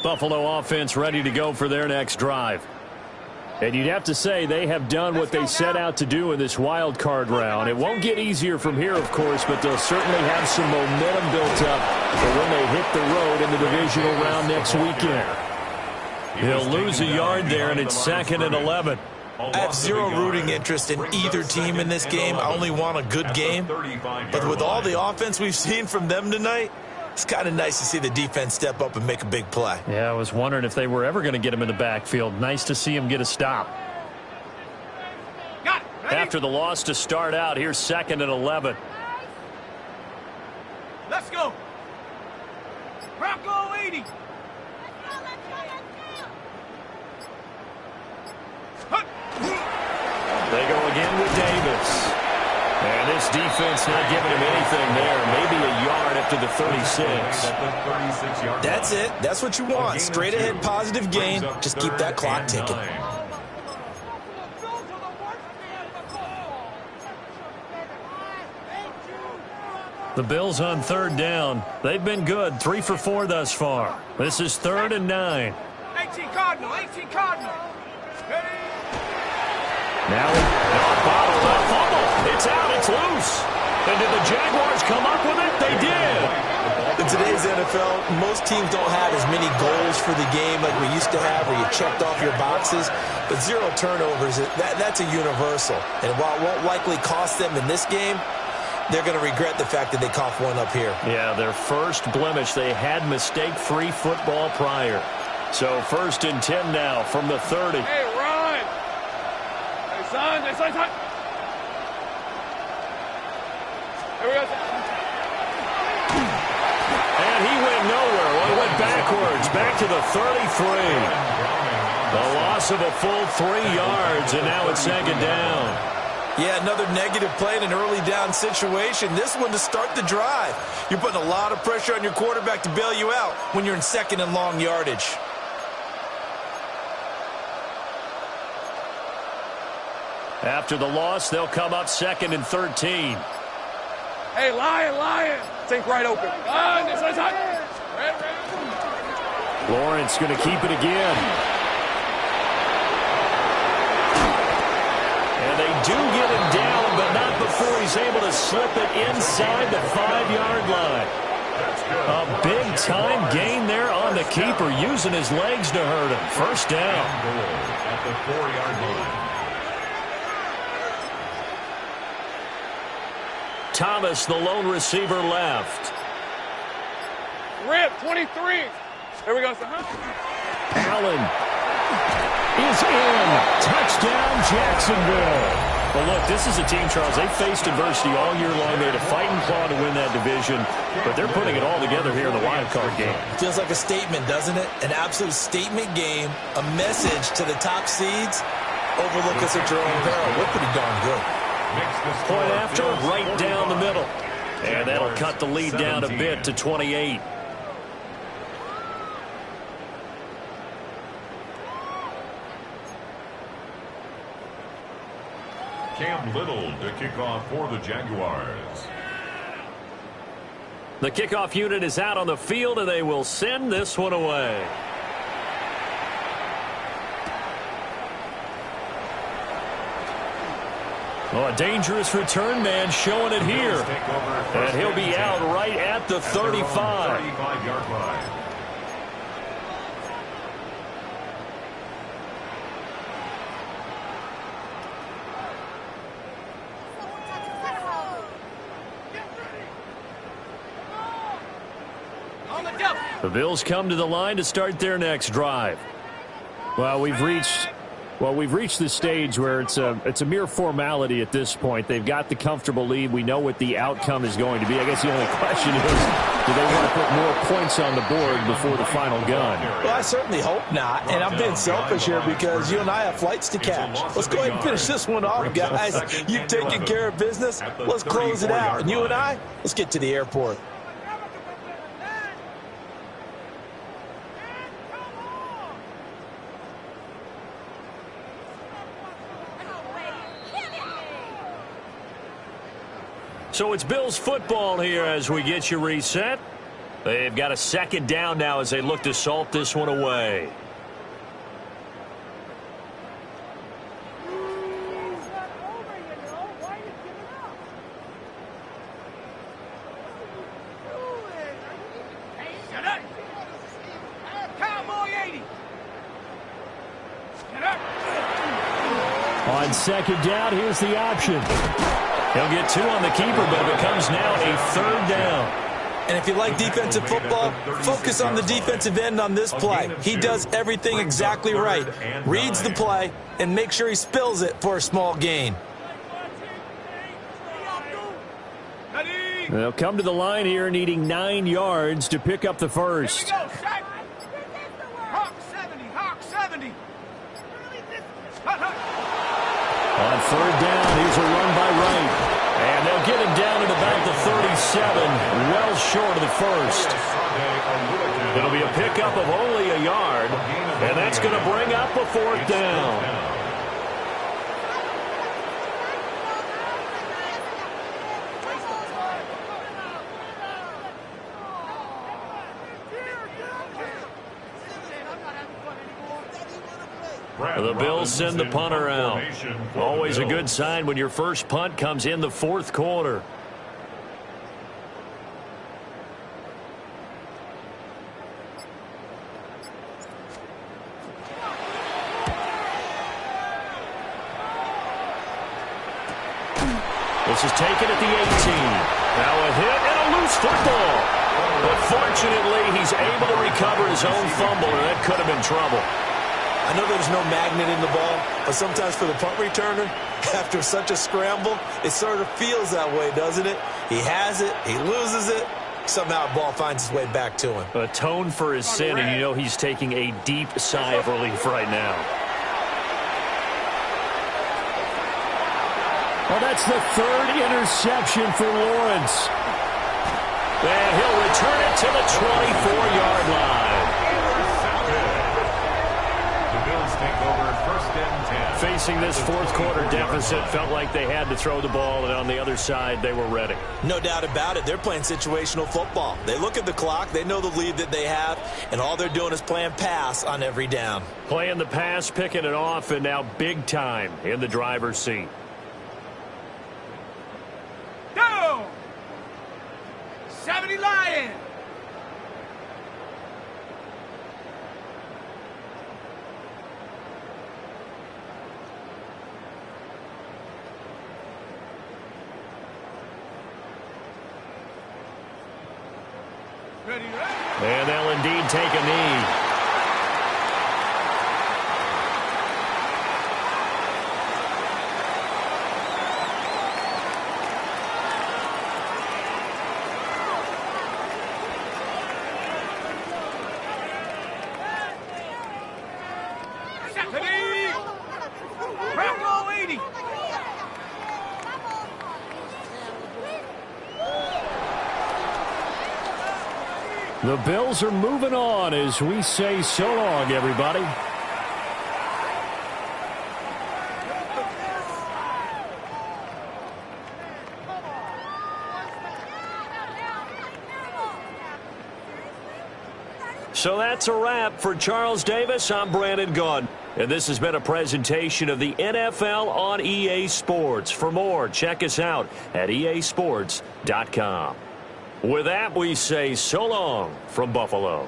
Buffalo offense ready to go for their next drive. And you'd have to say they have done what they set out to do in this wild card round. It won't get easier from here, of course, but they'll certainly have some momentum built up for when they hit the road in the divisional round next weekend. He'll lose a yard there, and it's 2nd and 11. I have zero rooting interest in either team in this game. I only want a good game. But with all the offense we've seen from them tonight, it's kind of nice to see the defense step up and make a big play. Yeah, I was wondering if they were ever going to get him in the backfield. Nice to see him get a stop. Got it. Ready? After the loss to start out, here's 2nd and 11. Let's go. Bronco 80. They go again with Davis. And this defense not giving him anything there. Maybe a yard up to the 36. That's it. That's what you want. Straight ahead positive gain. Just keep that clock ticking. The Bills on 3rd down. They've been good. 3 for 4 thus far. This is 3rd and 9. 18 Cardinal. 18 Cardinal. Now bottled up fumble. It's out. It's loose. And did the Jaguars come up with it? They did. In today's NFL, most teams don't have as many goals for the game like we used to have where you checked off your boxes. But 0 turnovers, that's a universal. And while it won't likely cost them in this game, they're going to regret the fact that they coughed one up here. Yeah, their first blemish. They had mistake-free football prior. So 1st and 10 now from the 30. Hey, run. Hey, son. And he went nowhere. Well, he went backwards, back to the 33. A loss of a full 3 yards, and now it's second down. Yeah, another negative play in an early down situation. This one to start the drive. You're putting a lot of pressure on your quarterback to bail you out when you're in second and long yardage. After the loss, they'll come up second and 13. Hey, Lion. Think right open. Lawrence going to keep it again. And they do get him down, but not before he's able to slip it inside the 5-yard line. A big-time gain there on the keeper, using his legs to hurt him. First down. At the 4-yard line. Thomas, the lone receiver, left. Rip, 23. Here we go, son. Allen is in. Touchdown, Jacksonville. Well, look, this is a team, Charles, they faced adversity all year long. They had to fight and claw to win that division, but they're putting it all together here in the wild card game. Feels like a statement, doesn't it? An absolute statement game, a message to the top seeds. Overlook us at your own peril. We're pretty darn good. Point after, right down the middle. And that'll cut the lead down a bit to 28. Cam Little to kick off for the Jaguars. The kickoff unit is out on the field, and they will send this one away. Oh, a dangerous return man showing it here. And he'll be out right at the 35. 35-yard line. The Bills come to the line to start their next drive. Well, we've reached the stage where it's a mere formality at this point. They've got the comfortable lead. We know what the outcome is going to be. I guess the only question is, do they want to put more points on the board before the final gun? Well, I certainly hope not. And I'm being selfish here because you and I have flights to catch. Let's go ahead and finish this one off, guys. You've taken care of business. Let's close it out. And you and I, let's get to the airport. So it's Bills football here as we get you reset. They've got a second down now as they look to salt this one away. On second down, here's the option. He'll get 2 on the keeper, but it becomes now a third down. And if you like defensive football, focus on the defensive end on this play. He does everything exactly right. Reads the play and make sure he spills it for a small gain. They'll come to the line here needing 9 yards to pick up the first. Hawk 70, Hawk 70. On third down, here's a run by Wright. And they'll get him down at about the 37, well short of the first. It'll be a pickup of only a yard, and that's going to bring up a fourth down. The Bills send the punter out. Always a good sign when your first punt comes in the fourth quarter. This is taken at the 18. Now a hit and a loose football. But fortunately, he's able to recover his own fumble, or that could have been trouble. I I know there's no magnet in the ball, but sometimes for the punt returner, after such a scramble, it sort of feels that way, doesn't it? He has it, he loses it, somehow the ball finds its way back to him. Atone for his sin, and you know he's taking a deep sigh of relief right now. Well, that's the third interception for Lawrence. And he'll return it to the 24-yard line. The Bills take over 1st and 10. Facing this fourth quarter deficit, felt like they had to throw the ball, and on the other side, they were ready. No doubt about it. They're playing situational football. They look at the clock, they know the lead that they have, and all they're doing is playing pass on every down. Playing the pass, picking it off, and now big time in the driver's seat. Down. 70 Lions. Ready, ready. And they'll indeed take a knee. Bravo 80. The Bills are moving on as we say so long, everybody. So that's a wrap for Charles Davis. I'm Brandon Gunn. And this has been a presentation of the NFL on EA Sports. For more, check us out at easports.com. With that, we say so long from Buffalo.